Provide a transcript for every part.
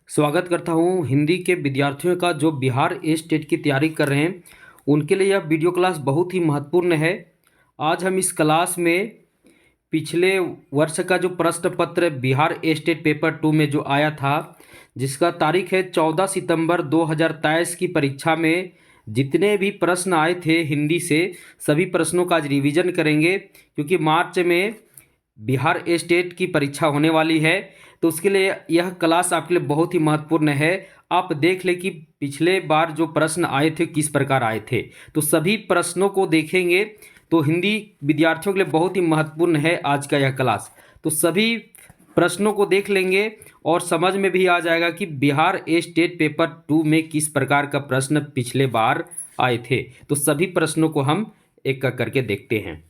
स्वागत करता हूँ हिंदी के विद्यार्थियों का जो बिहार ए स्टेट की तैयारी कर रहे हैं उनके लिए यह वीडियो क्लास बहुत ही महत्वपूर्ण है। आज हम इस क्लास में पिछले वर्ष का जो प्रश्न पत्र बिहार ए स्टेट पेपर 2 में जो आया था, जिसका तारीख है 14 सितंबर 2023 की परीक्षा में जितने भी प्रश्न आए थे हिंदी से, सभी प्रश्नों का आज रिवीजन करेंगे क्योंकि मार्च में बिहार ए स्टेट की परीक्षा होने वाली है। तो उसके लिए यह क्लास आपके लिए बहुत ही महत्वपूर्ण है। आप देख लें कि पिछले बार जो प्रश्न आए थे किस प्रकार आए थे, तो सभी प्रश्नों को देखेंगे तो हिंदी विद्यार्थियों के लिए बहुत ही महत्वपूर्ण है आज का यह क्लास। तो सभी प्रश्नों को देख लेंगे और समझ में भी आ जाएगा कि बिहार ए स्टेट पेपर 2 में किस प्रकार का प्रश्न पिछले बार आए थे। तो सभी प्रश्नों को हम एक एक करके देखते हैं।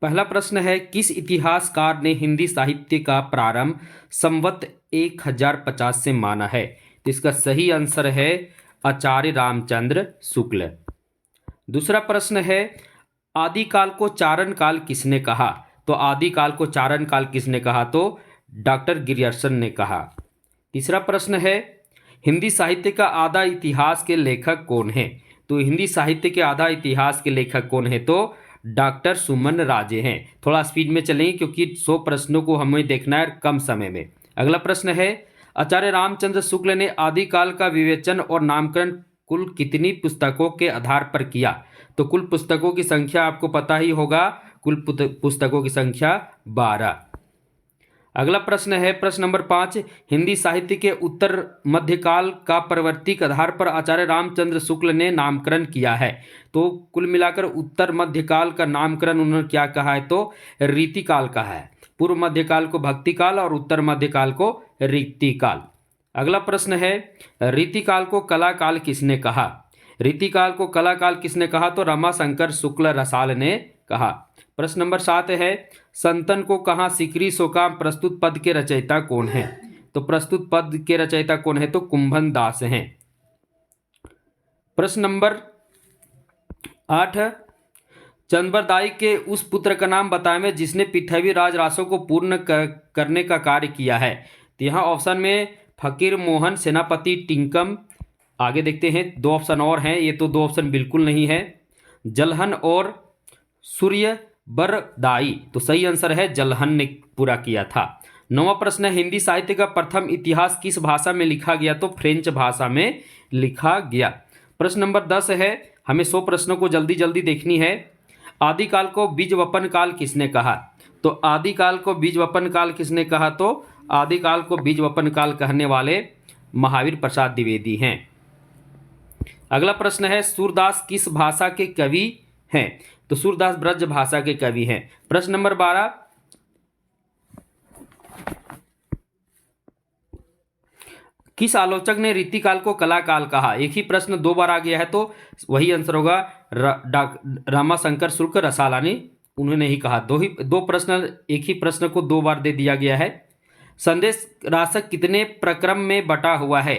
पहला प्रश्न है, किस इतिहासकार ने हिंदी साहित्य का प्रारंभ संवत 1050 से माना है? तो इसका सही आंसर है आचार्य रामचंद्र शुक्ल। दूसरा प्रश्न है, आदिकाल को चारण काल किसने कहा? तो आदिकाल को चारण काल किसने कहा? तो डॉक्टर गिरियर्सन ने कहा। तीसरा प्रश्न है, हिंदी साहित्य का आधा इतिहास के लेखक कौन है? तो हिंदी साहित्य के आधा इतिहास के लेखक कौन है? तो डॉक्टर सुमन राजे हैं। थोड़ा स्पीड में चलेंगे क्योंकि 100 प्रश्नों को हमें देखना है कम समय में। अगला प्रश्न है, आचार्य रामचंद्र शुक्ल ने आदिकाल का विवेचन और नामकरण कुल कितनी पुस्तकों के आधार पर किया? तो कुल पुस्तकों की संख्या आपको पता ही होगा, कुल पुस्तकों की संख्या 12। अगला प्रश्न है, प्रश्न नंबर 5, हिंदी साहित्य के उत्तर मध्यकाल का प्रवर्तिक आधार पर आचार्य रामचंद्र शुक्ल ने नामकरण किया है। तो कुल मिलाकर उत्तर मध्यकाल का नामकरण उन्होंने क्या कहा है? तो रीतिकाल कहा है। पूर्व मध्यकाल को भक्तिकाल और उत्तर मध्यकाल को रीतिकाल। अगला प्रश्न है, रीतिकाल को कलाकाल किसने कहा? रीतिकाल को कलाकाल किसने कहा? तो रमाशंकर शुक्ल रसाल ने कहा। प्रश्न नंबर 7 है, संतन को कहाँ सिकरी सोकाम प्रस्तुत पद के रचयिता कौन है? तो प्रस्तुत पद के रचयिता कौन है? तो कुंभन दास हैं। प्रश्न नंबर 8, चंद्रबरदाई के उस पुत्र का नाम बताएं जिसने पृथ्वी राज रासों को पूर्ण करने का कार्य किया है। तो यहाँ ऑप्शन में फकीर मोहन, सेनापति टिंकम, आगे देखते हैं 2 ऑप्शन और हैं, ये तो 2 ऑप्शन बिल्कुल नहीं है, जलहन और सूर्य बरदाई। तो सही आंसर है जलहन ने पूरा किया था। 9वां प्रश्न है, हिंदी साहित्य का प्रथम इतिहास किस भाषा में लिखा गया? तो फ्रेंच भाषा में लिखा गया। प्रश्न नंबर 10 है, हमें 100 प्रश्नों को जल्दी जल्दी देखनी है। आदिकाल को बीज वपन काल किसने कहा? तो आदिकाल को बीज वपन काल किसने कहा? तो आदिकाल को बीज वपन काल कहने वाले महावीर प्रसाद द्विवेदी हैं। अगला प्रश्न है, सूरदास किस भाषा के कवि हैं? तो सूरदास ब्रज भाषा के कवि हैं। प्रश्न नंबर 12, किस आलोचक ने रीतिकाल को कलाकाल कहा? एक ही प्रश्न 2 बार आ गया है तो वही आंसर होगा रामाशंकर शुक्ल रसाला ने, उन्होंने ही कहा। दो प्रश्न, एक ही प्रश्न को 2 बार दे दिया गया है। संदेश राशक कितने प्रक्रम में बटा हुआ है?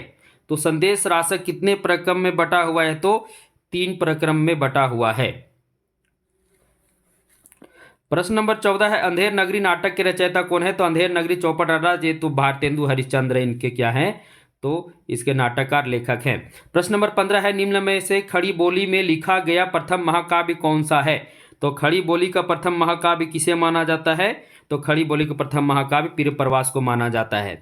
तो संदेश राशक कितने प्रक्रम में बटा हुआ है? तो 3 प्रक्रम में बटा हुआ है। प्रश्न नंबर 14 है, अंधेर नगरी नाटक के रचयिता कौन है? तो अंधेर नगरी चौपट ये तो भारतेंदु हरिश्चंद्र इनके क्या हैं? तो इसके नाटककार लेखक हैं। प्रश्न नंबर 15 है, निम्न में से खड़ी बोली में लिखा गया प्रथम महाकाव्य कौन सा है? तो खड़ी बोली का प्रथम महाकाव्य किसे माना जाता है? तो खड़ी बोली का प्रथम महाकाव्य पीर प्रवास को माना जाता है।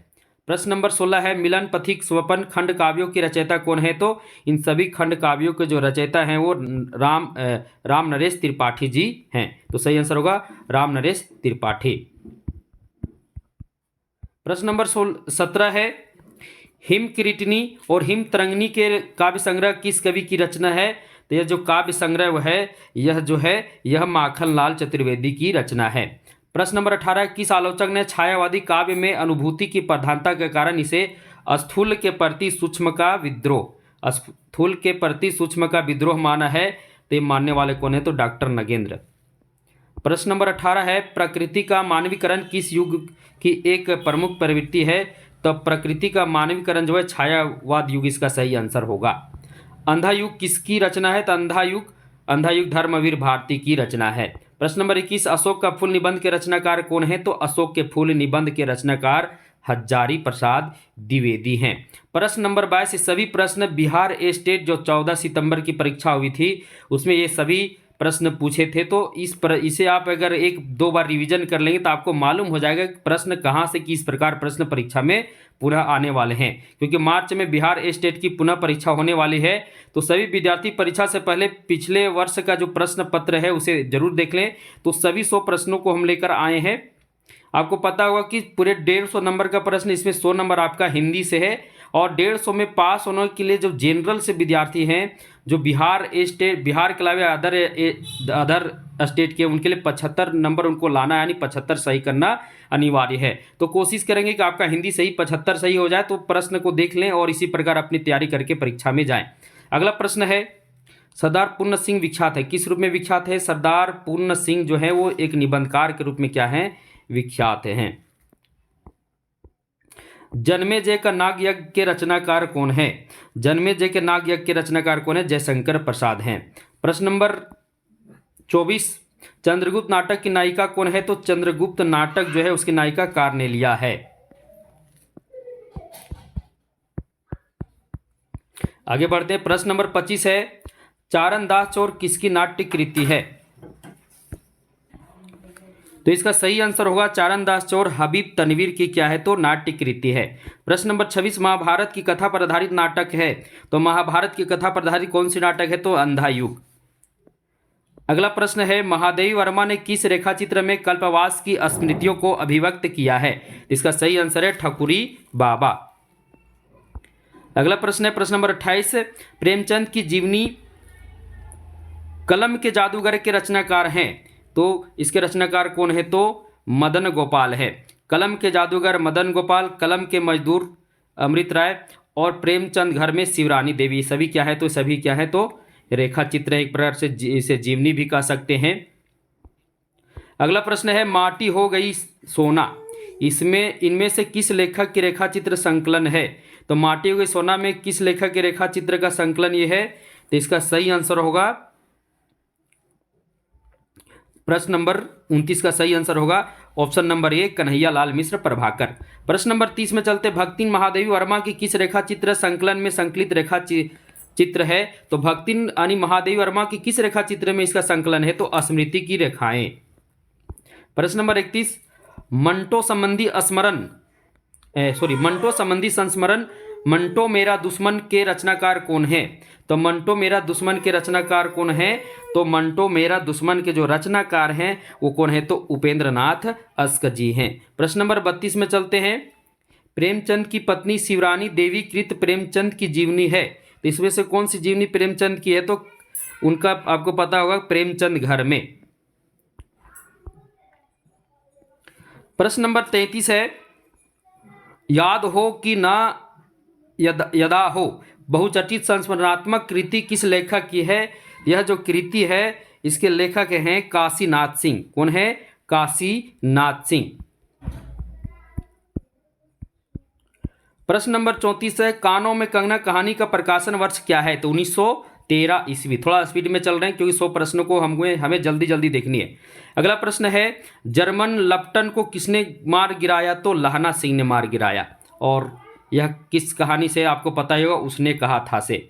प्रश्न नंबर 16 है, मिलन पथिक स्वपन खंड काव्यों के रचयिता कौन है? तो इन सभी खंड काव्यों के जो रचयिता हैं वो राम नरेश त्रिपाठी जी हैं। तो सही आंसर होगा राम नरेश त्रिपाठी। प्रश्न नंबर 17 है, हिम किरीटनी और हिम तरंगिणी के काव्य संग्रह किस कवि की रचना है? तो यह जो काव्य संग्रह है यह माखनलाल चतुर्वेदी की रचना है। प्रश्न नंबर 18, किस आलोचक ने छायावादी काव्य में अनुभूति की प्रधानता के कारण इसे स्थूल के प्रति सूक्ष्म का विद्रोह माना है? तो ये मानने वाले कौन है? तो डॉक्टर नगेंद्र। प्रश्न नंबर 18 है, प्रकृति का मानवीकरण किस युग की एक प्रमुख प्रवृत्ति है? तो प्रकृति का मानवीकरण जो है छायावाद युग इसका सही आंसर होगा। अंधा युग किसकी रचना है? तो अंधा युग धर्मवीर भारती की रचना है। प्रश्न नंबर 21, अशोक का फूल निबंध के रचनाकार कौन है? तो अशोक के फूल निबंध के रचनाकार हजारी प्रसाद द्विवेदी हैं। प्रश्न नंबर 22, सभी प्रश्न बिहार स्टेट जो 14 सितंबर की परीक्षा हुई थी उसमें ये सभी प्रश्न पूछे थे। तो इसे आप अगर एक दो बार रिवीजन कर लेंगे तो आपको मालूम हो जाएगा कि प्रश्न कहाँ से किस प्रकार प्रश्न परीक्षा में पुनः आने वाले हैं। क्योंकि मार्च में बिहार स्टेट की पुनः परीक्षा होने वाली है, तो सभी विद्यार्थी परीक्षा से पहले पिछले वर्ष का जो प्रश्न पत्र है उसे जरूर देख लें। तो सभी 100 प्रश्नों को हम लेकर आए हैं। आपको पता होगा कि पूरे 150 नंबर का प्रश्न, इसमें 100 नंबर आपका हिंदी से है और 150 में पास होने के लिए जो जनरल से विद्यार्थी हैं जो बिहार के अलावा अदर स्टेट के, उनके लिए 75 नंबर उनको लाना है, यानी 75 सही करना अनिवार्य है। तो कोशिश करेंगे कि आपका हिंदी सही 75 सही हो जाए। तो प्रश्न को देख लें और इसी प्रकार अपनी तैयारी करके परीक्षा में जाएं। अगला प्रश्न है, सरदार पूर्ण सिंह विख्यात है, किस रूप में विख्यात है? सरदार पूर्ण सिंह जो है वो एक निबंधकार के रूप में क्या है? विख्यात हैं। जन्मेजय का नाग यज्ञ के रचनाकार कौन है? जन्मेजय के नाग यज्ञ के रचनाकार कौन है? जयशंकर प्रसाद हैं। प्रश्न नंबर 24, चंद्रगुप्त नाटक की नायिका कौन है? तो चंद्रगुप्त नाटक जो है उसकी नायिका कार्नेलिया है। आगे बढ़ते हैं। प्रश्न नंबर 25 है, चारणदास चोर किसकी नाट्य कृति है? तो इसका सही आंसर होगा चारणदास चोर हबीब तनवीर की क्या है? तो नाट्य कृति है। प्रश्न नंबर 26, महाभारत की कथा पर आधारित नाटक है, तो महाभारत की कथा पर आधारित कौन सी नाटक है? तो अंधा युग। अगला प्रश्न है, महादेवी वर्मा ने किस रेखा चित्र में कल्पवास की स्मृतियों को अभिव्यक्त किया है? इसका सही आंसर है ठकुरी बाबा। अगला प्रश्न है, प्रश्न नंबर 28, प्रेमचंद की जीवनी कलम के जादूगर के रचनाकार हैं, तो इसके रचनाकार कौन है? तो मदन गोपाल है। कलम के जादूगर मदन गोपाल, कलम के मजदूर अमृत राय और प्रेमचंद घर में शिवरानी देवी, सभी क्या है? तो सभी क्या है? तो रेखा चित्र, एक प्रकार से इसे जीवनी भी कह सकते हैं। अगला प्रश्न है, माटी हो गई सोना, इनमें से किस लेखक की रेखा चित्र संकलन है? तो माटी हो गई सोना में किस लेखक के रेखा चित्र का संकलन ये है? तो इसका सही आंसर होगा प्रश्न नंबर 29 का सही आंसर होगा ऑप्शन नंबर 1 कन्हैयालाल मिश्र प्रभाकर। प्रश्न नंबर 30 में चलते, भक्तिन महादेवी वर्मा की किस रेखा चित्र संकलन में संकलित रेखा चित्र है? तो भक्तिन यानी महादेवी वर्मा की किस रेखा चित्र में इसका संकलन है? तो स्मृति की रेखाएं। प्रश्न नंबर 31, मंटो संबंधी संस्मरण मंटो मेरा दुश्मन के रचनाकार कौन है? तो मंटो मेरा दुश्मन के रचनाकार कौन है? तो मंटो मेरा दुश्मन के जो रचनाकार हैं वो कौन है? तो उपेंद्र नाथ अस्कजी हैं। प्रश्न नंबर 32 में चलते हैं, प्रेमचंद की पत्नी शिवरानी देवी कृत प्रेमचंद की जीवनी है, तो इसमें से कौन सी जीवनी प्रेमचंद की है? तो उनका आपको पता होगा प्रेमचंद घर में। प्रश्न नंबर 33 है, याद हो कि ना यदा हो बहुचर्चित संस्मरणात्मक कृति किस लेखक की है? यह जो कृति है इसके लेखक हैं काशीनाथ सिंह। कौन है? काशीनाथ सिंह। प्रश्न नंबर 34 है, कानों में कंगना कहानी का प्रकाशन वर्ष क्या है? तो 1913 ईस्वी। थोड़ा स्पीड में चल रहे हैं क्योंकि 100 प्रश्नों को हमें जल्दी जल्दी देखनी है। अगला प्रश्न है, जर्मन लप्टन को किसने मार गिराया? तो लहना सिंह ने मार गिराया। और यह किस कहानी से आपको पता ही होगा, उसने कहा था से।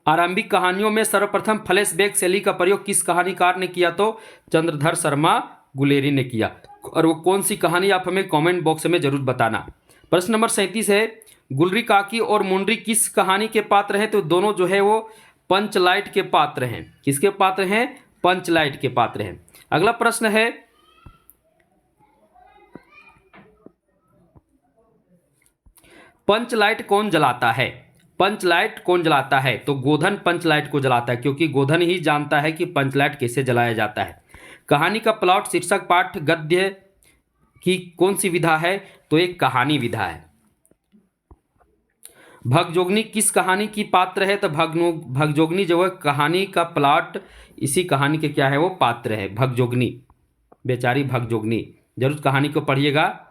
आरंभिक कहानियों में सर्वप्रथम फ्लैशबैक शैली का प्रयोग किस कहानीकार ने किया? तो चंद्रधर शर्मा गुलेरी ने किया। और वो कौन सी कहानी, आप हमें कमेंट बॉक्स में जरूर बताना। प्रश्न नंबर 37 है, गुलरी काकी और मुंडरी किस कहानी के पात्र हैं? तो दोनों जो है वो पंचलाइट के पात्र हैं। किसके पात्र हैं? पंचलाइट के पात्र हैं। अगला प्रश्न है, पंचलाइट कौन जलाता है? पंचलाइट कौन जलाता है? तो गोधन पंचलाइट को जलाता है, क्योंकि गोधन ही जानता है कि पंचलाइट कैसे जलाया जाता है। कहानी का प्लॉट शीर्षक पाठ गद्य की कौन सी विधा है? तो एक कहानी विधा है। भगजोगनी किस कहानी की पात्र है? तो भगजोगनी जो है कहानी का प्लॉट, इसी कहानी के क्या है? वो पात्र है भगजोगनी, बेचारी भगजोगनी। जरूर कहानी को पढ़िएगा।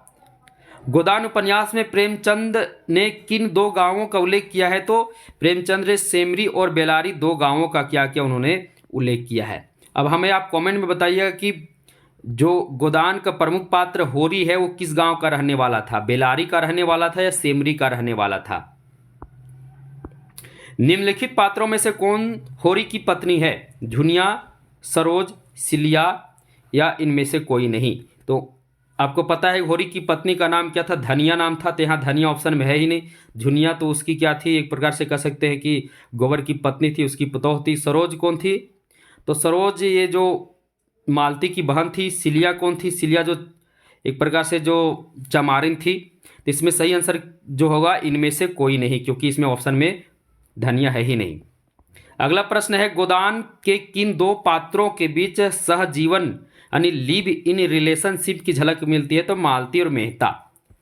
गोदान उपन्यास में प्रेमचंद ने किन दो गांवों का उल्लेख किया है? तो प्रेमचंद ने सेमरी और बेलारी दो गांवों का क्या किया? उन्होंने उल्लेख किया है। अब हमें आप कमेंट में बताइएगा कि जो गोदान का प्रमुख पात्र होरी है वो किस गांव का रहने वाला था? बेलारी का रहने वाला था या सेमरी का रहने वाला था? निम्नलिखित पात्रों में से कौन होरी की पत्नी है? झुनिया, सरोज, सिलिया या इनमें से कोई नहीं? तो आपको पता है होरी की पत्नी का नाम क्या था? धनिया नाम था, तो यहाँ धनिया ऑप्शन में है ही नहीं। झुनिया तो उसकी क्या थी, एक प्रकार से कह सकते हैं कि गोबर की पत्नी थी, उसकी पतोह थी। सरोज कौन थी? तो सरोज ये जो मालती की बहन थी। सिलिया कौन थी? सिलिया जो एक प्रकार से जो चमारिन थी। तो इसमें सही आंसर जो होगा इनमें से कोई नहीं, क्योंकि इसमें ऑप्शन में धनिया है ही नहीं। अगला प्रश्न है गोदान के किन दो पात्रों के बीच सहजीवन यानी लिव इन रिलेशनशिप की झलक मिलती है? तो मालती और मेहता।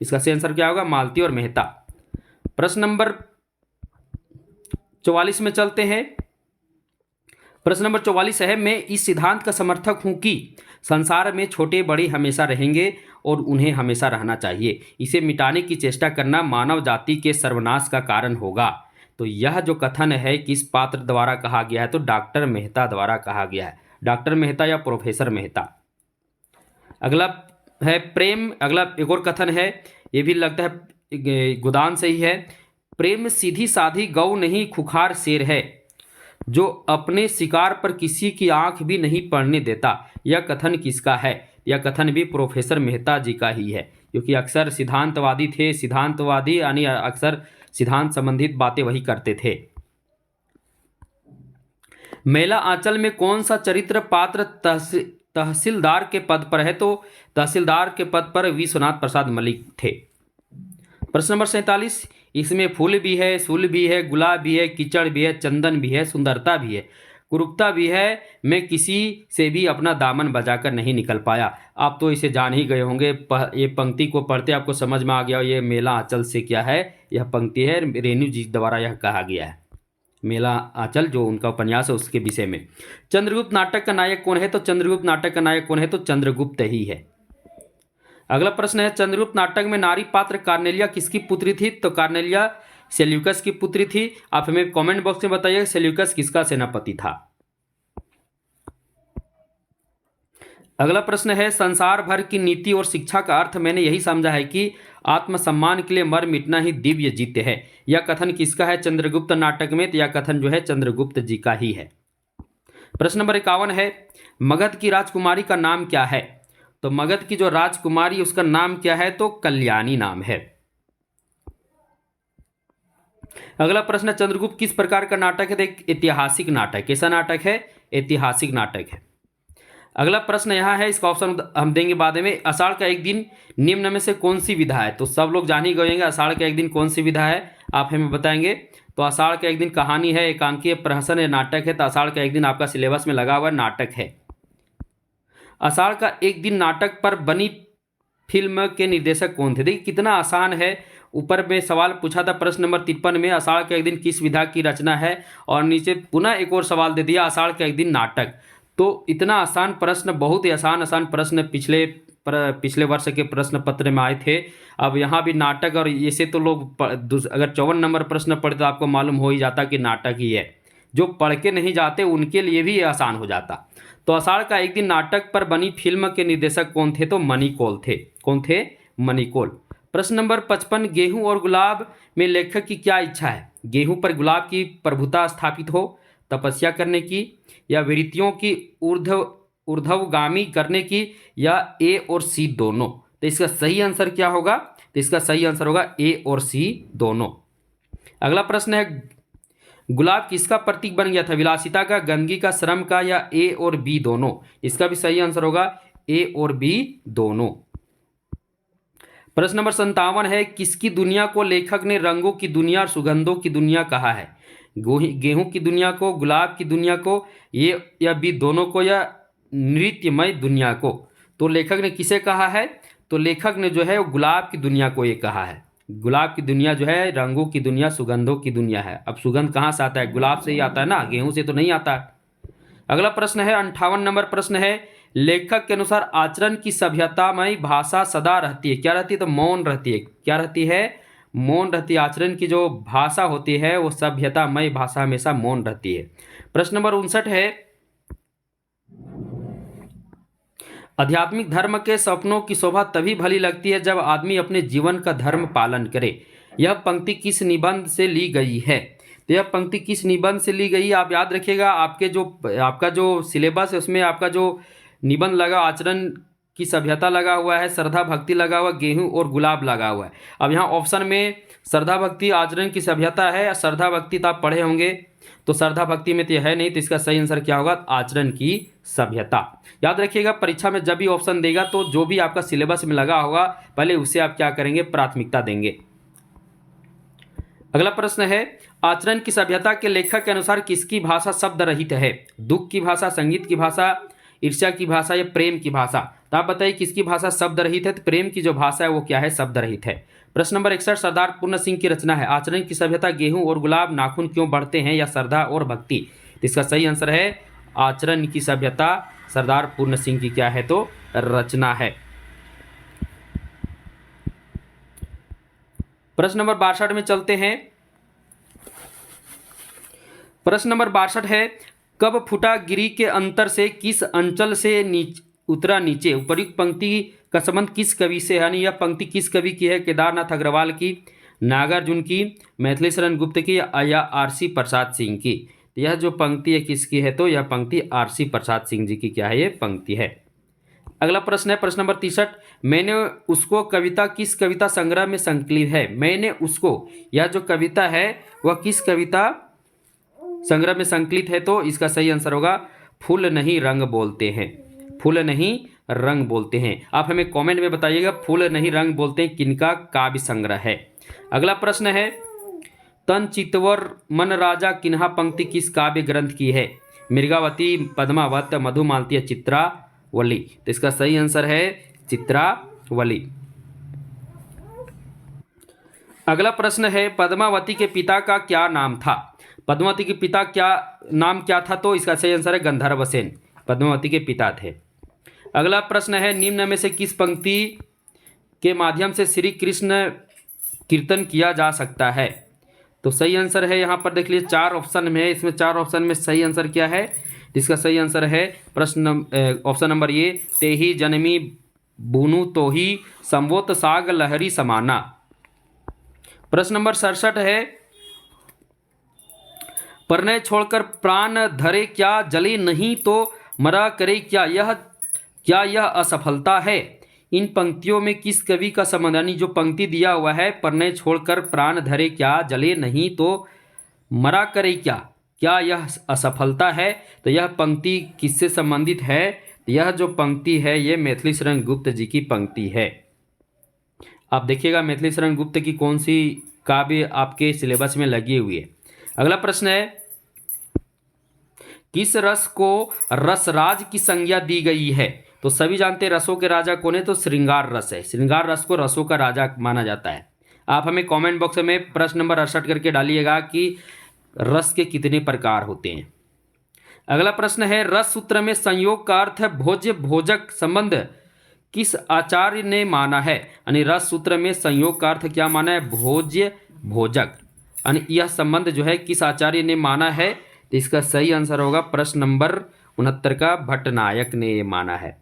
इसका सही आंसर क्या होगा? मालती और मेहता। प्रश्न नंबर 44 में चलते हैं। प्रश्न नंबर 44 है, मैं इस सिद्धांत का समर्थक हूं कि संसार में छोटे बड़े हमेशा रहेंगे और उन्हें हमेशा रहना चाहिए। इसे मिटाने की चेष्टा करना मानव जाति के सर्वनाश का कारण होगा। तो यह जो कथन है किस पात्र द्वारा कहा गया है? तो डॉक्टर मेहता द्वारा कहा गया है। डॉक्टर मेहता या प्रोफेसर मेहता। अगला है प्रेम। अगला एक और कथन है, ये भी लगता है गोदान से ही है। प्रेम सीधी साधी गौ नहीं खुखार शेर है, जो अपने शिकार पर किसी की आंख भी नहीं पड़ने देता। यह कथन किसका है? यह कथन भी प्रोफेसर मेहता जी का ही है, क्योंकि अक्सर सिद्धांतवादी थे। सिद्धांतवादी यानी अक्सर सिद्धांत संबंधित बातें वही करते थे। मेला आंचल में कौन सा चरित्र पात्र तहसीलदार के पद पर है? तो तहसीलदार के पद पर विश्वनाथ प्रसाद मलिक थे। प्रश्न नंबर 47, इसमें फूल भी है, सूल भी है, गुलाब भी है, कीचड़ भी है, चंदन भी है, सुंदरता भी है, कुरूपता भी है, मैं किसी से भी अपना दामन बजाकर नहीं निकल पाया। आप तो इसे जान ही गए होंगे। ये पंक्ति को पढ़ते आपको समझ में आ गया ये मेला आंचल से क्या है। यह पंक्ति है रेणु जी द्वारा यह कहा गया है। मेला आंचल जो उनका उपन्यास है उसके विषय में। चंद्रगुप्त नाटक का नायक कौन है? तो चंद्रगुप्त नाटक का नायक कौन है? तो चंद्रगुप्त ही है। अगला प्रश्न है, चंद्रगुप्त नाटक में नारी पात्र कार्नेलिया किसकी पुत्री थी? तो कार्नेलिया सेल्यूकस की पुत्री थी। आप हमें कमेंट बॉक्स में बताइए सेल्यूकस किसका सेनापति था। अगला प्रश्न है, संसार भर की नीति और शिक्षा का अर्थ मैंने यही समझा है कि आत्मसम्मान के लिए मर मिटना ही दिव्य जीत है। यह कथन किसका है चंद्रगुप्त नाटक में? तो यह कथन जो है चंद्रगुप्त जी का ही है। प्रश्न नंबर 51 है, मगध की राजकुमारी का नाम क्या है? तो मगध की जो राजकुमारी उसका नाम क्या है? तो कल्याणी नाम है। अगला प्रश्न, चंद्रगुप्त किस प्रकार का नाटक है? तो एक ऐतिहासिक नाटक। कैसा नाटक है? ऐतिहासिक नाटक है। अगला प्रश्न यहाँ है, इसका ऑप्शन हम देंगे बाद में। आषाढ़ का एक दिन निम्न में से कौन सी विधा है? तो सब लोग जान ही गए होंगे आषाढ़ का एक दिन कौन सी विधा है, आप हमें बताएंगे। तो आषाढ़ का एक दिन कहानी है, एकांकीय प्रहसन है, नाटक है। तो आषाढ़ का एक दिन आपका सिलेबस में लगा हुआ नाटक है। आषाढ़ का एक दिन नाटक पर बनी फिल्म के निर्देशक कौन थे? देखिए कितना आसान है। ऊपर में सवाल पूछा था प्रश्न नंबर 53 में आषाढ़ का एक दिन किस विधा की रचना है, और नीचे पुनः एक और सवाल दे दिया आषाढ़ का एक दिन नाटक। तो इतना आसान प्रश्न, बहुत ही आसान प्रश्न पिछले वर्ष के प्रश्न पत्र में आए थे। अब यहाँ भी नाटक, और ऐसे तो लोग अगर 54 नंबर प्रश्न पढ़े तो आपको मालूम हो ही जाता कि नाटक ही है। जो पढ़ के नहीं जाते उनके लिए भी ये आसान हो जाता। तो आषाढ़ का एक दिन नाटक पर बनी फिल्म के निर्देशक कौन थे? तो मणिकौल थे। कौन थे? मणिकौल। प्रश्न नंबर 55, गेहूं और गुलाब में लेखक की क्या इच्छा है? गेहूं पर गुलाब की प्रभुता स्थापित हो, तपस्या करने की, या वृत्तियों की ऊर्ध्वगामी करने की, या ए और सी दोनों? तो इसका सही आंसर क्या होगा? तो इसका सही आंसर होगा ए और सी दोनों। अगला प्रश्न है, गुलाब किसका प्रतीक बन गया था? विलासिता का, गंदगी का, श्रम का, या ए और बी दोनों? इसका भी सही आंसर होगा ए और बी दोनों। प्रश्न नंबर 57 है, किसकी दुनिया को लेखक ने रंगों की दुनिया और सुगंधों की दुनिया कहा है? गेहूं की दुनिया को, गुलाब की दुनिया को, ये या बी दोनों को, या नृत्यमय दुनिया को? तो लेखक ने किसे कहा है? तो लेखक ने जो है वो गुलाब की दुनिया को ये कहा है। गुलाब की दुनिया जो है रंगों की दुनिया, सुगंधों की दुनिया है। अब सुगंध कहाँ से आता है? गुलाब से ही आता है ना, गेहूं से तो नहीं आता। अगला प्रश्न है 58 नंबर प्रश्न है, लेखक के अनुसार आचरण की सभ्यतामय भाषा सदा रहती है। क्या रहती है? तो मौन रहती है। क्या रहती है? मौन रहती है। आचरण की जो भाषा होती है वो सभ्यतामय भाषा हमेशा मौन रहती है। प्रश्न नंबर 59 है, आध्यात्मिक धर्म के सपनों की शोभा तभी भली लगती है जब आदमी अपने जीवन का धर्म पालन करे। यह पंक्ति किस निबंध से ली गई है? तो यह पंक्ति किस निबंध से ली गई, आप याद रखिएगा। आपका जो सिलेबस है उसमें आपका जो निबंध लगा, आचरण की सभ्यता लगा हुआ है, श्रद्धा भक्ति लगा हुआ, गेहूं और गुलाब लगा हुआ है। अब यहाँ ऑप्शन में श्रद्धा भक्ति आचरण की सभ्यता है, या श्रद्धा भक्ति तो आप पढ़े होंगे, तो श्रद्धा भक्ति में तो यह है नहीं, तो इसका सही आंसर क्या होगा? आचरण की सभ्यता। याद रखिएगा, परीक्षा में जब भी ऑप्शन देगा तो जो भी आपका सिलेबस में लगा होगा पहले उसे आप क्या करेंगे? प्राथमिकता देंगे। अगला प्रश्न है, आचरण की सभ्यता के लेखक के अनुसार किसकी भाषा शब्द रहित है? दुख की भाषा, संगीत की भाषा, ईर्ष्या की भाषा या प्रेम की भाषा? तो आप बताइए किसकी भाषा शब्द रहित है? तो प्रेम की जो भाषा है वो क्या है? शब्द रहित है। प्रश्न नंबर 61, सरदार पूर्ण सिंह की रचना है आचरण की सभ्यता, गेहूं और गुलाब नाखून क्यों बढ़ते हैं, या श्रद्धा और भक्ति? तो इसका सही आंसर है आचरण की सभ्यता, सरदार पूर्ण सिंह की क्या है? तो रचना है। प्रश्न नंबर 62 में चलते हैं। प्रश्न नंबर 62 है, कब फूटा गिरी के अंतर से किस अंचल से उतरा नीचे? उपर्युक्त पंक्ति का संबंध किस कवि से है? यानी यह पंक्ति किस कवि की है? केदारनाथ अग्रवाल की, नागार्जुन की, मैथिली शरण गुप्त की या आरसी प्रसाद सिंह की? यह जो पंक्ति है किसकी है? तो यह पंक्ति आरसी प्रसाद सिंह जी की क्या है? ये पंक्ति है। अगला प्रश्न है प्रश्न नंबर 63, मैंने उसको कविता किस कविता संग्रह में संकलित है? मैंने उसको, यह जो कविता है वह किस कविता संग्रह में संकलित है? तो इसका सही आंसर होगा फूल नहीं रंग बोलते हैं। फूल नहीं रंग बोलते हैं। आप हमें कमेंट में बताइएगा फूल नहीं रंग बोलते हैं किनका काव्य संग्रह है। अगला प्रश्न है, तन चितवर मन राजा किन्हा पंक्ति किस काव्य ग्रंथ की है? मृगावती, पद्मावत, मधुमालती या चित्रावली? तो इसका सही आंसर है चित्रावली। अगला प्रश्न है, पद्मावती के पिता का क्या नाम था? पद्मावती के पिता क्या नाम क्या था? तो इसका सही आंसर है गंधर्व सेन, पद्मावती के पिता थे। अगला प्रश्न है, निम्न में से किस पंक्ति के माध्यम से श्री कृष्ण कीर्तन किया जा सकता है? तो सही आंसर है यहाँ पर देख लीजिए 4 ऑप्शन में है, इसमें 4 ऑप्शन में सही आंसर क्या है? इसका सही आंसर है ऑप्शन नंबर ए, ते ही जन्मी बुनु तो ही संवोत साग लहरी समाना। प्रश्न नंबर 67 है, प्रणय छोड़कर प्राण धरे क्या, जले नहीं तो मरा करे क्या यह असफलता है? इन पंक्तियों में किस कवि का संबंध, यानी जो पंक्ति दिया हुआ है प्रणय छोड़कर प्राण धरे क्या, जले नहीं तो मरा करे क्या यह असफलता है? तो यह पंक्ति किससे संबंधित है? यह जो पंक्ति है ये मैथिली शरण गुप्त जी की पंक्ति है। आप देखिएगा मैथिली शरण गुप्त की कौन सी काव्य आपके सिलेबस में लगी हुई है। अगला प्रश्न है, किस रस को रसराज की संज्ञा दी गई है? तो सभी जानते हैं रसों के राजा कौन है? तो श्रृंगार रस है। श्रृंगार रस को रसों का राजा माना जाता है। आप हमें कमेंट बॉक्स में प्रश्न नंबर 68 करके डालिएगा कि रस के कितने प्रकार होते हैं। अगला प्रश्न है, रस सूत्र में संयोग का अर्थ भोज्य भोजक संबंध किस आचार्य ने माना है? यानी रस सूत्र में संयोग का अर्थ क्या माना है? भोज्य भोजक। यानी यह संबंध जो है किस आचार्य ने माना है? तो इसका सही आंसर होगा प्रश्न नंबर 69 का भट्टनायक ने ये माना है।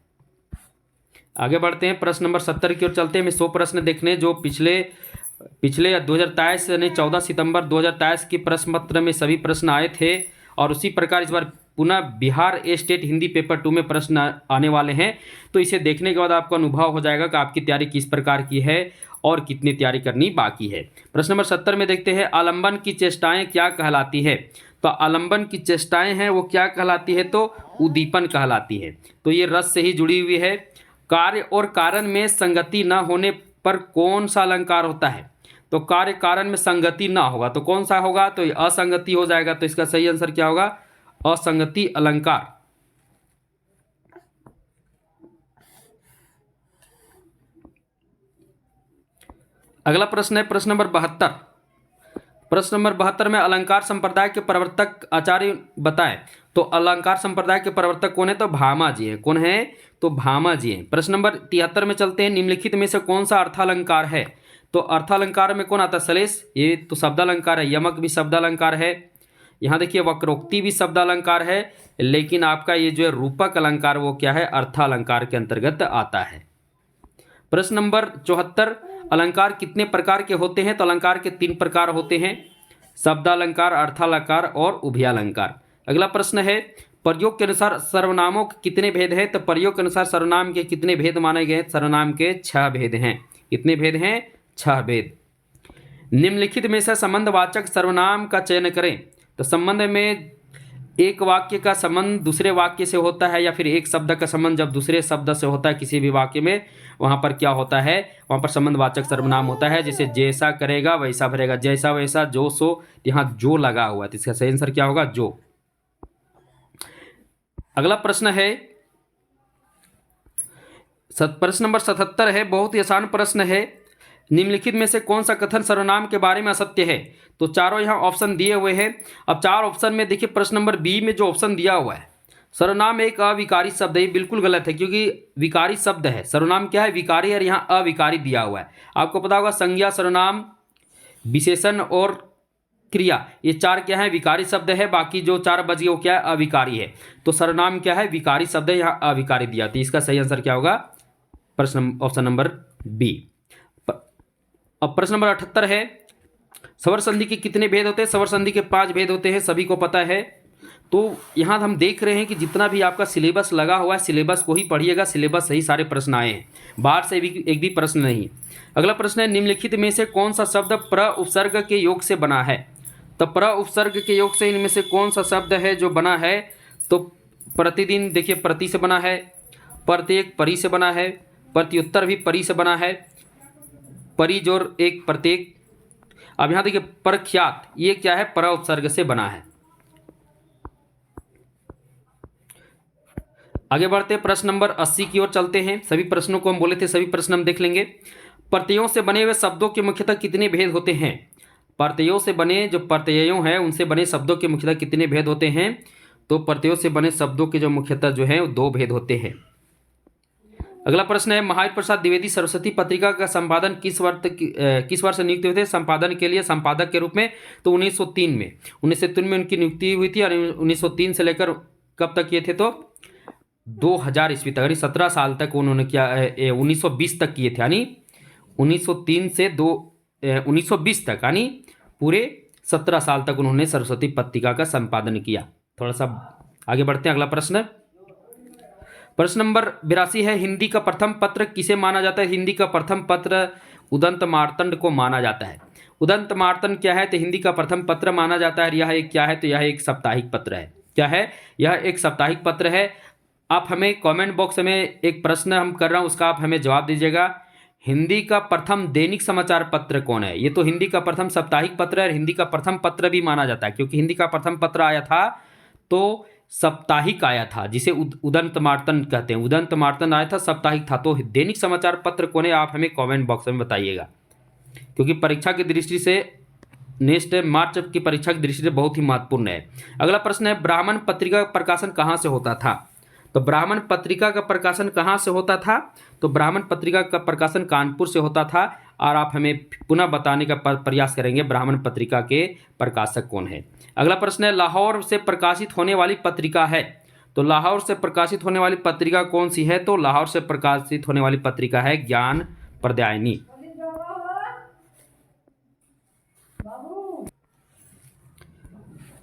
आगे बढ़ते हैं, प्रश्न नंबर 70 की ओर चलते हैं। 100 प्रश्न देखने जो पिछले 2023 यानी 14 सितंबर 2023 के प्रश्न पत्र में सभी प्रश्न आए थे, और उसी प्रकार इस बार पुनः बिहार स्टेट हिंदी पेपर 2 में प्रश्न आने वाले हैं। तो इसे देखने के बाद आपको अनुभव हो जाएगा कि आपकी तैयारी किस प्रकार की है और कितनी तैयारी करनी बाकी है। प्रश्न नंबर 70 में देखते हैं, आलंबन की चेष्टाएं क्या कहलाती है? तो आलंबन की चेष्टाएं हैं वो क्या कहलाती है? तो उद्दीपन कहलाती है। तो ये रस से ही जुड़ी हुई है। कार्य और कारण में संगति न होने पर कौन सा अलंकार होता है? तो कार्य कारण में संगति ना होगा तो कौन सा होगा? तो असंगति हो जाएगा। तो इसका सही आंसर क्या होगा? असंगति अलंकार। अगला प्रश्न है प्रश्न नंबर 72। प्रश्न नंबर 72 में अलंकार संप्रदाय के प्रवर्तक आचार्य बताएं। तो अलंकार संप्रदाय के प्रवर्तक कौन है? तो भामा जी हैं। कौन है? तो भामा जी हैं। प्रश्न नंबर 73 में चलते हैं, निम्नलिखित में से कौन सा अर्थालंकार है? तो अर्थालंकार में कौन आता है? सलेश, ये तो शब्दालंकार है। यमक भी शब्दालंकार है। यहाँ देखिए वक्रोक्ति भी शब्द अलंकार है, लेकिन आपका ये जो है रूपक अलंकार वो क्या है, अर्थालंकार के अंतर्गत आता है। प्रश्न नंबर 74, अलंकार कितने प्रकार के होते हैं? तो अलंकार के 3 प्रकार होते हैं, शब्दालंकार, अर्थालंकार और उभयालंकार। अगला प्रश्न है, प्रयोग के अनुसार सर्वनामों के कितने भेद हैं? तो प्रयोग के अनुसार सर्वनाम के कितने भेद माने गए? सर्वनाम के 6 भेद हैं। कितने भेद हैं? 6 भेद। निम्नलिखित में से संबंधवाचक सर्वनाम का चयन करें। तो संबंध में एक वाक्य का संबंध दूसरे वाक्य से होता है, या फिर एक शब्द का संबंध जब दूसरे शब्द से होता है किसी भी वाक्य में, वहाँ पर क्या होता है, वहाँ पर संबंधवाचक सर्वनाम होता है। जैसे जैसा करेगा वैसा भरेगा, जैसा वैसा जो सो, यहाँ जो लगा हुआ है, तो इसका सही आंसर क्या होगा? जो। अगला प्रश्न है, प्रश्न नंबर 77 है, बहुत ही आसान प्रश्न है। निम्नलिखित में से कौन सा कथन सर्वनाम के बारे में असत्य है? तो चारों यहाँ ऑप्शन दिए हुए हैं। अब 4 ऑप्शन में देखिए, प्रश्न नंबर बी में जो ऑप्शन दिया हुआ है, सर्वनाम एक अविकारी शब्द है, ये बिल्कुल गलत है, क्योंकि विकारी शब्द है। सर्वनाम क्या है? विकारी है, और यहाँ अविकारी दिया हुआ है। आपको पता होगा संज्ञा, सर्वनाम, विशेषण और क्रिया, ये 4 क्या है? विकारी शब्द है। बाकी जो 4 बच गए वो क्या है? अविकारी है। तो सर्वनाम क्या है? विकारी शब्द है, यहाँ अविकारी दिया। तो इसका सही आंसर क्या होगा? प्रश्न ऑप्शन नंबर बी। अब प्रश्न नंबर 78 है, स्वर संधि के कितने भेद होते हैं? स्वर संधि के 5 भेद होते हैं, सभी को पता है। तो यहाँ हम देख रहे हैं कि जितना भी आपका सिलेबस लगा हुआ है, सिलेबस को ही पढ़िएगा, सिलेबस से ही सारे प्रश्न आए हैं, बाहर से भी एक भी प्रश्न नहीं। अगला प्रश्न है, निम्नलिखित में से कौन सा शब्द प्र उपसर्ग के योग से बना है? तो प्र उपसर्ग के योग से इनमें से कौन सा शब्द है जो बना है? तो प्रतिदिन देखिए प्रति से बना है, प्रत्येक परि से बना है, प्रत्युत्तर भी परि से बना है, परिजोर एक प्रत्येक। अब यहां देखिए प्रख्यात, ये क्या है? पर उपसर्ग से बना है। आगे बढ़ते प्रश्न नंबर 80 की ओर चलते हैं। सभी प्रश्नों को हम बोले थे, सभी प्रश्न हम देख लेंगे। प्रत्ययों से बने हुए शब्दों के मुख्यतः कितने भेद होते हैं? प्रत्ययों से बने जो प्रत्ययों हैं उनसे बने शब्दों के मुख्यतः कितने भेद होते हैं? तो प्रत्ययों से बने शब्दों के जो मुख्यतः जो है 2 भेद होते हैं। अगला प्रश्न है, महावीर प्रसाद द्विवेदी सरस्वती पत्रिका का संपादन किस वर्ष नियुक्त हुए थे संपादन के लिए, संपादक के रूप में? तो 1903 में। 1903 में उनकी नियुक्ति हुई थी, और 1903 से लेकर कब तक किए थे? तो 2000 ईस्वी तक, यानी 17 साल तक उन्होंने किया। 1920 तक किए थे, यानी 1903 से 1920 तक, यानी पूरे 17 साल तक उन्होंने सरस्वती पत्रिका का संपादन किया। थोड़ा सा आगे बढ़ते हैं। अगला प्रश्न, प्रश्न नंबर 82 है, हिंदी का प्रथम पत्र किसे माना जाता है? हिंदी का प्रथम पत्र उदंत मार्तंड को माना जाता है। उदंत मार्तंड क्या है? तो हिंदी का प्रथम पत्र माना जाता है। यह एक क्या है? तो यह एक साप्ताहिक पत्र है। क्या है? यह एक साप्ताहिक पत्र है। आप हमें कमेंट बॉक्स में एक प्रश्न हम कर रहा हूँ, उसका आप हमें जवाब दीजिएगा। हिंदी का प्रथम दैनिक समाचार पत्र कौन है? ये तो हिंदी का प्रथम साप्ताहिक पत्र है, हिंदी का प्रथम पत्र भी माना जाता है, क्योंकि हिंदी का प्रथम पत्र आया था तो साप्ताहिक आया था, जिसे उदंत मार्तंड कहते हैं। उदंत मार्तंड आया था, साप्ताहिक था। तो दैनिक समाचार पत्र कौन है? आप हमें कमेंट बॉक्स में बताइएगा, क्योंकि परीक्षा की दृष्टि से नेक्स्ट मार्च की परीक्षा की दृष्टि से बहुत ही महत्वपूर्ण है। अगला प्रश्न है, ब्राह्मण पत्रिका का प्रकाशन कहाँ से होता था? तो ब्राह्मण पत्रिका का प्रकाशन कहाँ से होता था? तो ब्राह्मण पत्रिका का प्रकाशन कानपुर से होता था। और आप हमें पुनः बताने का प्रयास करेंगे ब्राह्मण पत्रिका के प्रकाशक कौन है। अगला प्रश्न है, लाहौर से प्रकाशित होने वाली पत्रिका है। तो लाहौर से प्रकाशित होने वाली पत्रिका कौन सी है? तो लाहौर से प्रकाशित होने वाली पत्रिका है ज्ञान प्रदायिनी।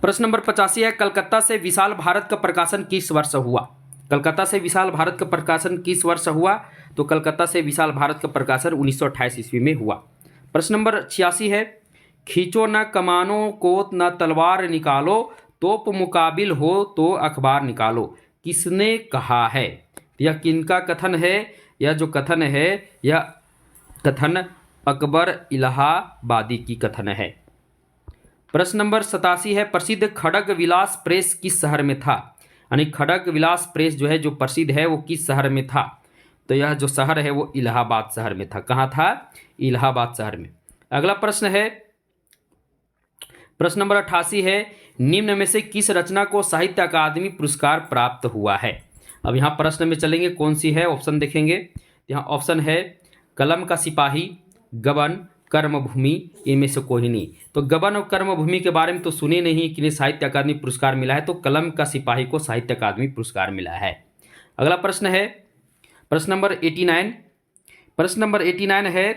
प्रश्न नंबर 85 है, कलकत्ता से विशाल भारत का प्रकाशन किस वर्ष हुआ? कलकत्ता से विशाल भारत का प्रकाशन किस वर्ष हुआ? तो कलकत्ता से विशाल भारत का प्रकाशन 1928 ईस्वी में हुआ। प्रश्न नंबर 86 है, खींचो न कमानों को न तलवार निकालो, तोप मुकाबिल हो तो अखबार निकालो, किसने कहा है? यह किनका कथन है? यह जो कथन है, यह कथन अकबर इलाहाबादी की कथन है। प्रश्न नंबर 87 है, प्रसिद्ध खड़ग विलास प्रेस किस शहर में था? यानी खड़ग विलास प्रेस जो है, जो प्रसिद्ध है, वो किस शहर में था? तो यह जो शहर है वो इलाहाबाद शहर में था। कहाँ था? इलाहाबाद शहर में। अगला प्रश्न है, प्रश्न नंबर 88 है, निम्न में से किस रचना को साहित्य अकादमी पुरस्कार प्राप्त हुआ है? अब यहाँ प्रश्न में चलेंगे, कौन सी है? ऑप्शन देखेंगे। यहाँ ऑप्शन है, कलम का सिपाही, गबन, कर्मभूमि, इनमें से कोई नहीं। तो गबन और कर्मभूमि के बारे में तो सुने नहीं कि साहित्य अकादमी पुरस्कार मिला है, तो कलम का सिपाही को साहित्य अकादमी पुरस्कार मिला है। अगला प्रश्न है प्रश्न नंबर 89। प्रश्न नंबर 89 है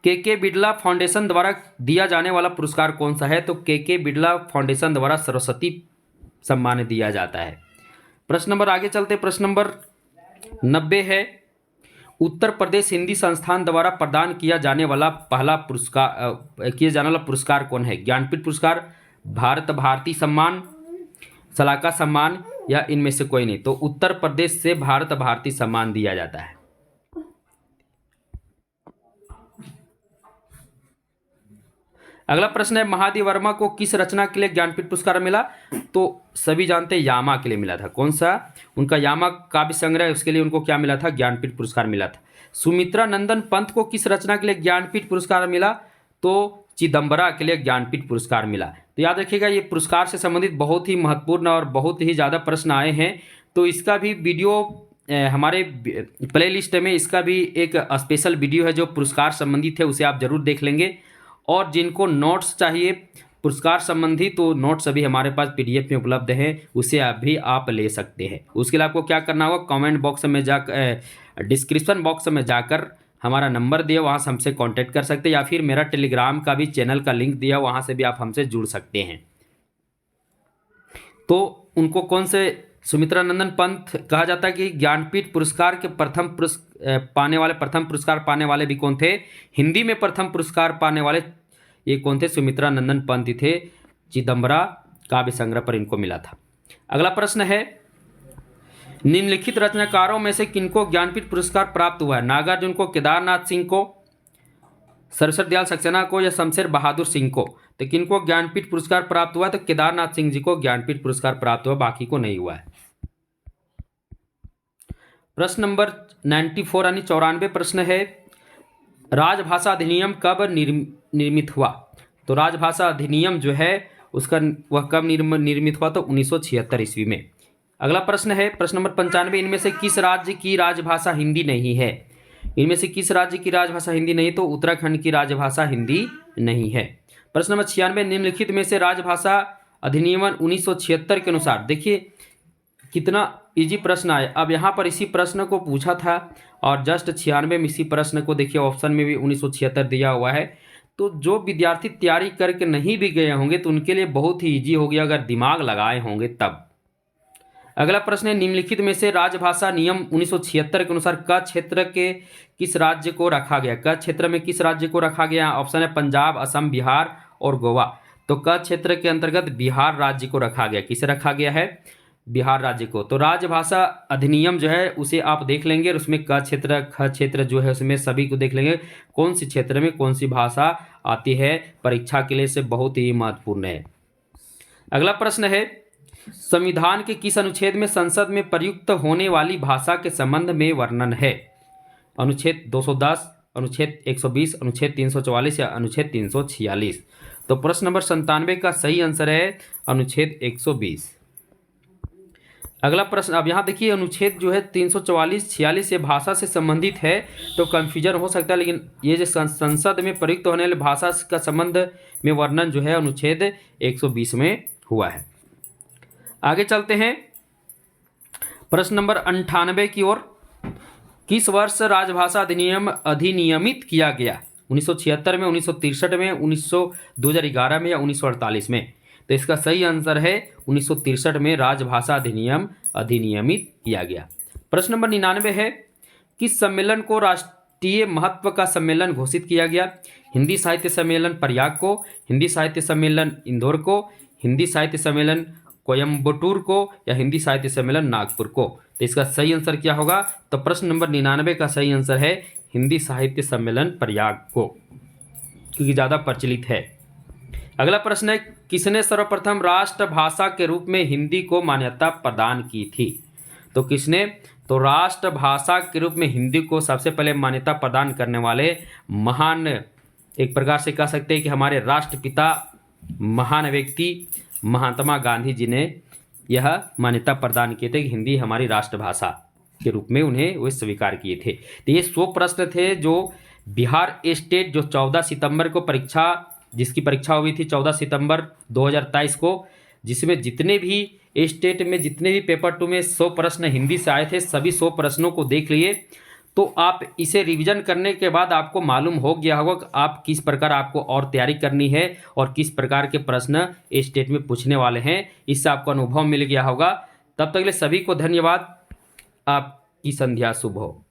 के बिड़ला फाउंडेशन द्वारा दिया जाने वाला पुरस्कार कौन सा है? तो के बिड़ला फाउंडेशन द्वारा सरस्वती सम्मान दिया जाता है। प्रश्न नंबर आगे चलते, प्रश्न नंबर 90 है उत्तर प्रदेश हिंदी संस्थान द्वारा प्रदान किया जाने वाला पुरस्कार कौन है? ज्ञानपीठ पुरस्कार, भारत भारती सम्मान, सलाका सम्मान, या इनमें से कोई नहीं। तो उत्तर प्रदेश से भारत भारती सम्मान दिया जाता है। अगला प्रश्न है महादेव वर्मा को किस रचना के लिए ज्ञानपीठ पुरस्कार मिला? तो सभी जानते हैं यामा के लिए मिला था। कौन सा? उनका यामा काव्य संग्रह, उसके लिए उनको क्या मिला था? ज्ञानपीठ पुरस्कार मिला था। सुमित्रा नंदन पंत को किस रचना के लिए ज्ञानपीठ पुरस्कार मिला? तो चिदम्बरा के लिए ज्ञानपीठ पुरस्कार मिला। तो याद रखिएगा ये पुरस्कार से संबंधित बहुत ही महत्वपूर्ण और बहुत ही ज़्यादा प्रश्न आए हैं। तो इसका भी वीडियो हमारे प्लेलिस्ट में इसका भी एक स्पेशल वीडियो है जो पुरस्कार संबंधित है, उसे आप जरूर देख लेंगे। और जिनको नोट्स चाहिए पुरस्कार संबंधी, तो नोट्स अभी हमारे पास पीडीएफ में उपलब्ध हैं, उसे अभी आप ले सकते हैं। उसके लिए आपको क्या करना होगा, कमेंट बॉक्स में जाकर डिस्क्रिप्शन बॉक्स में जाकर हमारा नंबर दिया, वहाँ से हमसे कांटेक्ट कर सकते हैं, या फिर मेरा टेलीग्राम का भी चैनल का लिंक दिया, वहाँ से भी आप हमसे जुड़ सकते हैं। तो उनको कौन से सुमित्रा नंदन पंत कहा जाता है कि ज्ञानपीठ पुरस्कार के प्रथम पुरस्कार पाने वाले भी कौन थे? हिंदी में प्रथम पुरस्कार पाने वाले ये कौन थे? सुमित्रा नंदन पंत ही थे। चिदम्बरा काव्य संग्रह पर इनको मिला था। अगला प्रश्न है निम्नलिखित रचनाकारों में से किनको ज्ञानपीठ पुरस्कार प्राप्त हुआ है? नागार्जुन को, केदारनाथ सिंह को, सरस्वती दयाल सक्सेना को, या शमशेर बहादुर सिंह को? तो किनको ज्ञानपीठ पुरस्कार प्राप्त हुआ? तो केदारनाथ सिंह जी को ज्ञानपीठ पुरस्कार प्राप्त हुआ, बाकी को नहीं हुआ है। प्रश्न नंबर 94 यानी 94 प्रश्न है राजभाषा अधिनियम कब निर्मित हुआ? तो राजभाषा अधिनियम जो है उसका वह कब निर्मित हुआ? तो 1976 ईस्वी में। अगला प्रश्न है प्रश्न नंबर 95, इनमें से किस राज्य की राजभाषा हिंदी नहीं है? इनमें से किस राज्य की राजभाषा हिंदी नहीं? तो उत्तराखंड की राजभाषा हिंदी नहीं है। प्रश्न नंबर 96, निम्नलिखित में से राजभाषा अधिनियम 1976 के अनुसार, देखिए कितना इजी प्रश्न आए। अब यहाँ पर इसी प्रश्न को पूछा था और जस्ट 96 में इसी प्रश्न को देखिए ऑप्शन में भी 1976 दिया हुआ है। तो जो विद्यार्थी तैयारी करके नहीं भी गए होंगे तो उनके लिए बहुत ही इजी हो गया अगर दिमाग लगाए होंगे तब। अगला प्रश्न है निम्नलिखित में से राजभाषा नियम 1976 के अनुसार क क्षेत्र के किस राज्य को रखा गया? क क्षेत्र में किस राज्य को रखा गया? ऑप्शन है पंजाब, असम, बिहार और गोवा। तो क क्षेत्र के अंतर्गत बिहार राज्य को रखा गया। किसे रखा गया है? बिहार राज्य को। तो राजभाषा अधिनियम जो है उसे आप देख लेंगे और उसमें क क्षेत्र ख क्षेत्र जो है उसमें सभी को देख लेंगे कौन सी क्षेत्र में कौन सी भाषा आती है, परीक्षा के लिए से बहुत ही महत्वपूर्ण है। अगला प्रश्न है संविधान के किस अनुच्छेद में संसद में प्रयुक्त होने वाली भाषा के संबंध में वर्णन है? अनुच्छेद 210, अनुच्छेद 120, अनुच्छेद 344 या अनुच्छेद 346? तो प्रश्न नंबर 97 का सही आंसर है अनुच्छेद 120। अगला प्रश्न, अब यहाँ देखिए अनुच्छेद जो है 344, 46 ये भाषा से संबंधित है तो कन्फ्यूजन हो सकता है, लेकिन ये जो संसद में प्रयुक्त होने वाली भाषा का संबंध में वर्णन जो है अनुच्छेद 120 में हुआ है। आगे चलते हैं प्रश्न नंबर 98 की ओर। किस वर्ष राजभाषा अधिनियम अधिनियमित किया गया? 1976 में, 1963 में, 2011 में या 1948 में? तो इसका सही आंसर है 1963 में राजभाषा अधिनियम अधिनियमित किया गया। प्रश्न नंबर 99 है किस सम्मेलन को राष्ट्रीय महत्व का सम्मेलन घोषित किया गया? हिंदी साहित्य सम्मेलन प्रयाग को, हिंदी साहित्य सम्मेलन इंदौर को, हिंदी साहित्य सम्मेलन कोयम्बटूर को या हिंदी साहित्य सम्मेलन नागपुर को? तो इसका सही आंसर क्या होगा? तो प्रश्न नंबर 99 का सही आंसर है हिंदी साहित्य सम्मेलन प्रयाग को, क्योंकि ज़्यादा प्रचलित है। अगला प्रश्न है किसने सर्वप्रथम राष्ट्रभाषा के रूप में हिंदी को मान्यता प्रदान की थी? तो किसने? तो राष्ट्रभाषा के रूप में हिंदी को सबसे पहले मान्यता प्रदान करने वाले महान, एक प्रकार से कह सकते हैं कि हमारे राष्ट्रपिता महान व्यक्ति महात्मा गांधी जी ने यह मान्यता प्रदान किए थे कि हिंदी हमारी राष्ट्रभाषा के रूप में उन्हें वे स्वीकार किए थे। तो ये 100 प्रश्न थे जो बिहार स्टेट जो 14 सितंबर को जिसकी परीक्षा हुई थी 14 सितंबर 2023 को, जिसमें जितने भी स्टेट में जितने भी पेपर 2 में 100 प्रश्न हिंदी से आए थे, सभी 100 प्रश्नों को देख लिए। तो आप इसे रिवीजन करने के बाद आपको मालूम हो गया होगा कि आप किस प्रकार आपको और तैयारी करनी है और किस प्रकार के प्रश्न स्टेट में पूछने वाले हैं। इससे आपको अनुभव मिल गया होगा। तब तक के लिए सभी को धन्यवाद। आपकी संध्या शुभ हो।